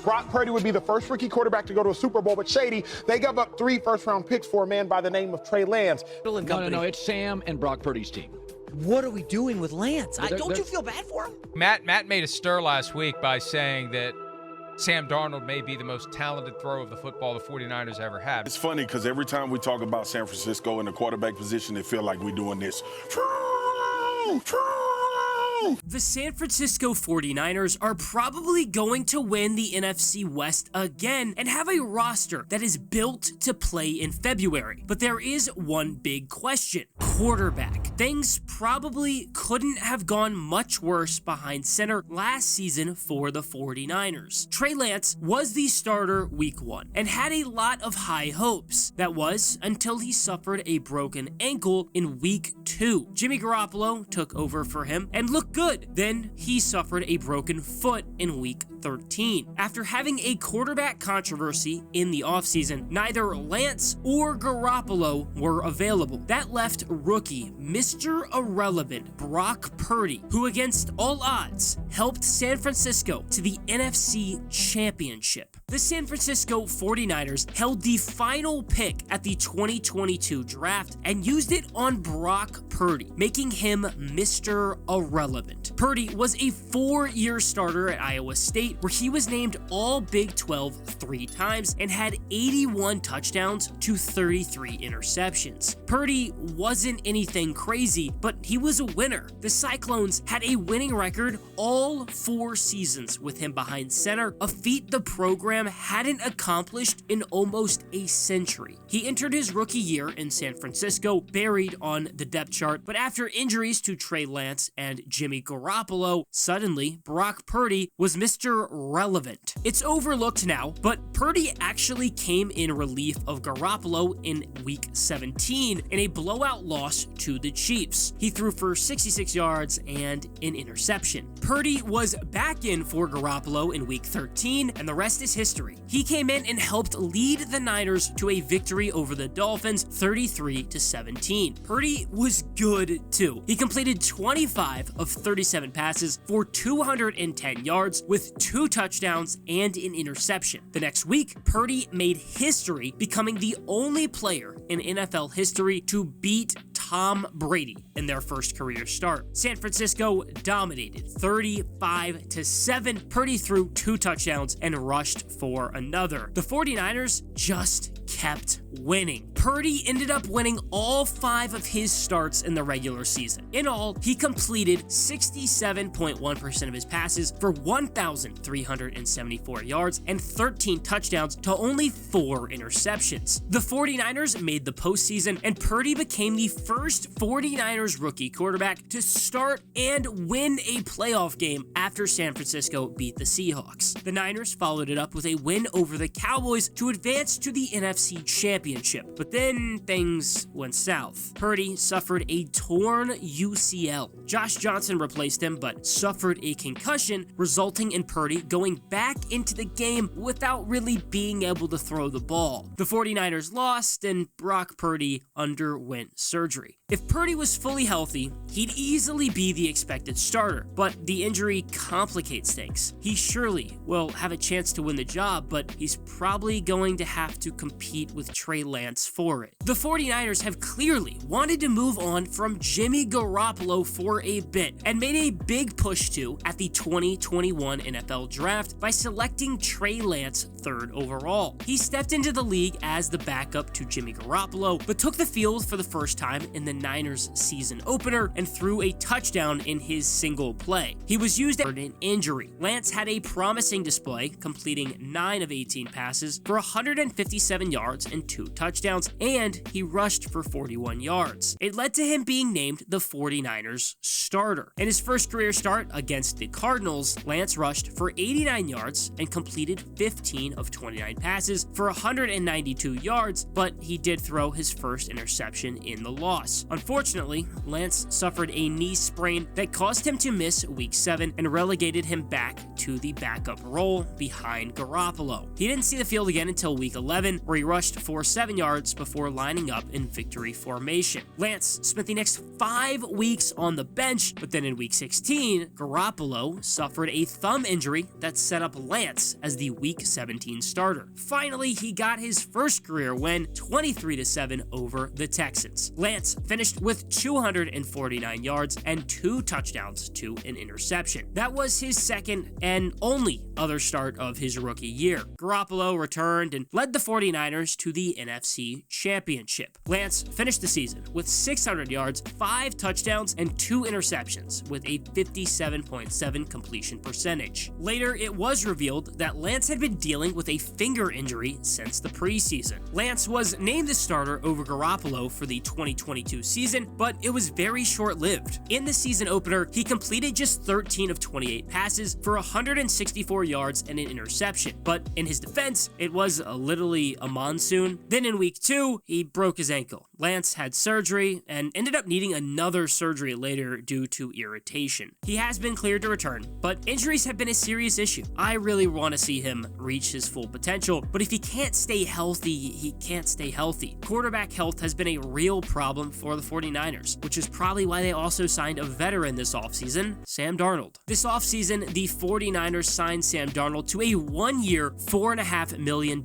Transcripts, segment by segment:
Brock Purdy would be the first rookie quarterback to go to a Super Bowl, but Shady, they gave up 3 first-round picks for a man by the name of Trey Lance. No, it's Sam and Brock Purdy's team. What are we doing with Lance? Don't you feel bad for him? Matt made a stir last week by saying that Sam Darnold may be the most talented thrower of the football the 49ers ever had. It's funny because every time we talk about San Francisco in the quarterback position, they feel like we're doing this. The San Francisco 49ers are probably going to win the NFC West again and have a roster that is built to play in February. But there is one big question: quarterback. Things probably couldn't have gone much worse behind center last season for the 49ers. Trey Lance was the starter week 1 and had a lot of high hopes. That was until he suffered a broken ankle in week 2. Jimmy Garoppolo took over for him and looked good. Then he suffered a broken foot in week 13. After having a quarterback controversy in the offseason, neither Lance or Garoppolo were available. That left rookie Mr. Irrelevant Brock Purdy, who against all odds helped San Francisco to the NFC Championship. The San Francisco 49ers held the final pick at the 2022 draft and used it on Brock Purdy, making him Mr. Irrelevant. Purdy was a 4-year starter at Iowa State, where he was named All Big 12 3 times and had 81 touchdowns to 33 interceptions. Purdy wasn't anything crazy, but he was a winner. The Cyclones had a winning record all 4 seasons with him behind center, a feat the program hadn't accomplished in almost a century. He entered his rookie year in San Francisco, buried on the depth chart, but after injuries to Trey Lance and Jimmy Garoppolo, suddenly Brock Purdy was Mr. Relevant. It's overlooked now, but Purdy actually came in relief of Garoppolo in week 17 in a blowout loss to the Chiefs. He threw for 66 yards and an interception. Purdy was back in for Garoppolo in week 13, and the rest is history. He came in and helped lead the Niners to a victory over the Dolphins 33-17. Purdy was good too. He completed 25 of 37 passes for 210 yards with 2 touchdowns and an interception. The next week, Purdy made history, becoming the only player in NFL history to beat Tom Brady in their first career start. San Francisco dominated 35-7. Purdy threw 2 touchdowns and rushed for another. The 49ers just kept winning. Purdy ended up winning all 5 of his starts in the regular season. In all, he completed 67.1% of his passes for 1,374 yards and 13 touchdowns to only 4 interceptions. The 49ers made the postseason, and Purdy became the first 49ers rookie quarterback to start and win a playoff game after San Francisco beat the Seahawks. The Niners followed it up with a win over the Cowboys to advance to the NFC Championship, but then things went south. Purdy suffered a torn UCL. Josh Johnson replaced him, but suffered a concussion, resulting in Purdy going back into the game without really being able to throw the ball. The 49ers lost, and Brock Purdy underwent surgery. If Purdy was fully healthy, he'd easily be the expected starter, but the injury complicates things. He surely will have a chance to win the job, but he's probably going to have to compete with Trey Lance for it. The 49ers have clearly wanted to move on from Jimmy Garoppolo for a bit and made a big push to at the 2021 NFL Draft by selecting Trey Lance 3rd overall. He stepped into the league as the backup to Jimmy Garoppolo, but took the field for the first time in the Niners season opener and threw a touchdown in his single play. He was used after an injury. Lance had a promising display, completing 9 of 18 passes for 157 yards and 2 touchdowns, and he rushed for 41 yards. It led to him being named the 49ers starter. In his first career start against the Cardinals, Lance rushed for 89 yards and completed 15 of 29 passes for 192 yards, but he did throw his first interception in the loss. Unfortunately, Lance suffered a knee sprain that caused him to miss Week 7 and relegated him back to the backup role behind Garoppolo. He didn't see the field again until Week 11, where he rushed for 7 yards before lining up in victory formation. Lance spent the next 5 weeks on the bench, but then in Week 16, Garoppolo suffered a thumb injury that set up Lance as the Week 17 starter. Finally, he got his first career win, 23-7 over the Texans. Lance finished with 249 yards and 2 touchdowns to an interception. That was his second and only other start of his rookie year. Garoppolo returned and led the 49ers to the NFC Championship. Lance finished the season with 600 yards, 5 touchdowns, and 2 interceptions with a 57.7% completion percentage. Later, it was revealed that Lance had been dealing with a finger injury since the preseason. Lance was named the starter over Garoppolo for the 2022 season, but it was very short-lived. In the season opener, he completed just 13 of 28 passes for 164 yards and an interception, but in his defense, it was literally a monsoon. Then in Week 2, he broke his ankle. Lance had surgery and ended up needing another surgery later due to irritation. He has been cleared to return, but injuries have been a serious issue. I really want to see him reach his full potential, but if he can't stay healthy, he can't stay healthy. Quarterback health has been a real problem for the 49ers, which is probably why they also signed a veteran this offseason, Sam Darnold. This offseason, the 49ers signed Sam Darnold to a 1-year, $4.5 million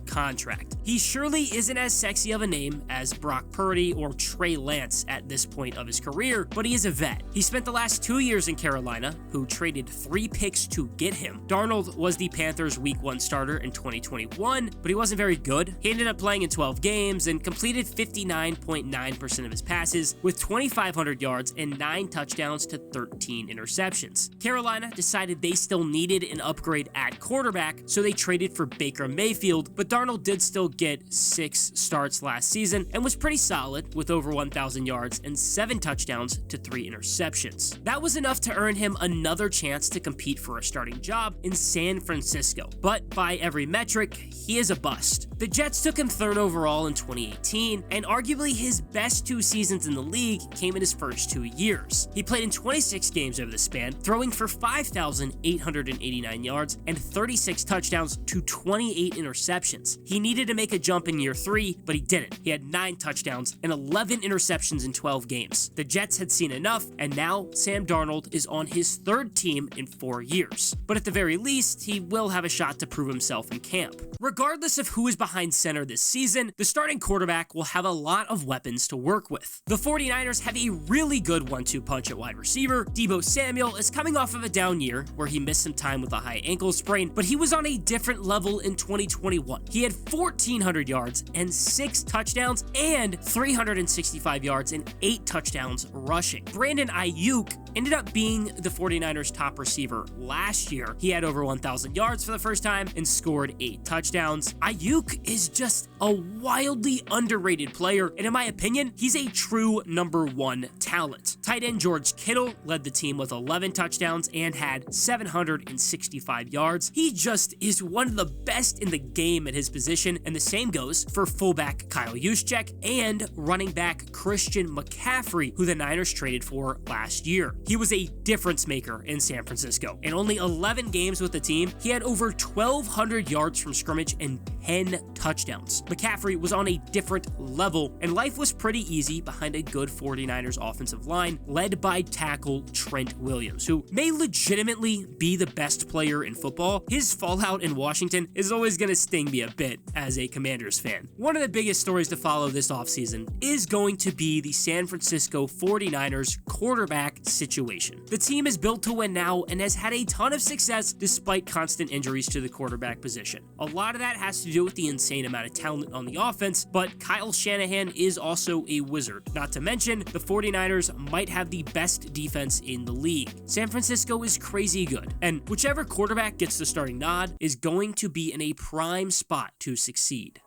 contract. He surely isn't as sexy of a name as Brock Purdy or Trey Lance at this point of his career, but he is a vet. He spent the last 2 years in Carolina, who traded 3 picks to get him. Darnold was the Panthers' Week 1 starter in 2021, but he wasn't very good. He ended up playing in 12 games and completed 59.9% of his passes with 2,500 yards and 9 touchdowns to 13 interceptions. Carolina decided they still needed an upgrade at quarterback, so they traded for Baker Mayfield, but Darnold did still get 6 starts last season and was pretty solid with over 1,000 yards and 7 touchdowns to 3 interceptions. That was enough to earn him another chance to compete for a starting job in San Francisco, but by every metric, he is a bust. The Jets took him 3rd overall in 2018, and arguably his best 2 seasons in the league came in his first 2 years. He played in 26 games over the span, throwing for 5,889 yards and 36 touchdowns to 28 interceptions. He needed to make a jump in year 3, but he didn't. He had 9 touchdowns and 11 interceptions in 12 games. The Jets had seen enough, and now Sam Darnold is on his 3rd team in 4 years. But at the very least, he will have a shot to prove himself in camp. Regardless of who is behind center this season, the starting quarterback will have a lot of weapons to work with. The 49ers have a really good 1-2 punch at wide receiver. Deebo Samuel is coming off of a down year where he missed some time with a high ankle sprain, but he was on a different level in 2021. He had 1,400 yards and 6 touchdowns and 365 yards and 8 touchdowns rushing. Brandon Ayuk ended up being the 49ers' top receiver last year. He had over 1,000 yards for the first time and scored 8 touchdowns. Ayuk is just a wildly underrated player, and in my opinion, he's a true number 1 talent. Tight end George Kittle led the team with 11 touchdowns and had 765 yards. He just is one of the best in the game at his position, and the same goes for fullback Kyle Juszczyk and running back Christian McCaffrey, who the Niners traded for last year. He was a difference maker in San Francisco. In only 11 games with the team, he had over 1,200 yards from scrimmage and 10 touchdowns. McCaffrey was on a different level, and life was pretty easy behind a good 49ers offensive line led by tackle Trent Williams, who may legitimately be the best player in football. His fallout in Washington is always going to sting me a bit as a Commanders fan. One of the biggest stories to follow this offseason is going to be the San Francisco 49ers quarterback situation. The team is built to win now and has had a ton of success despite constant injuries to the quarterback position. A lot of that has to do with the insane amount of talent on the offense, but Kyle Shanahan is also a wizard. Not to mention, the 49ers might have the best defense in the league. San Francisco is crazy good, and whichever quarterback gets the starting nod is going to be in a prime spot to succeed.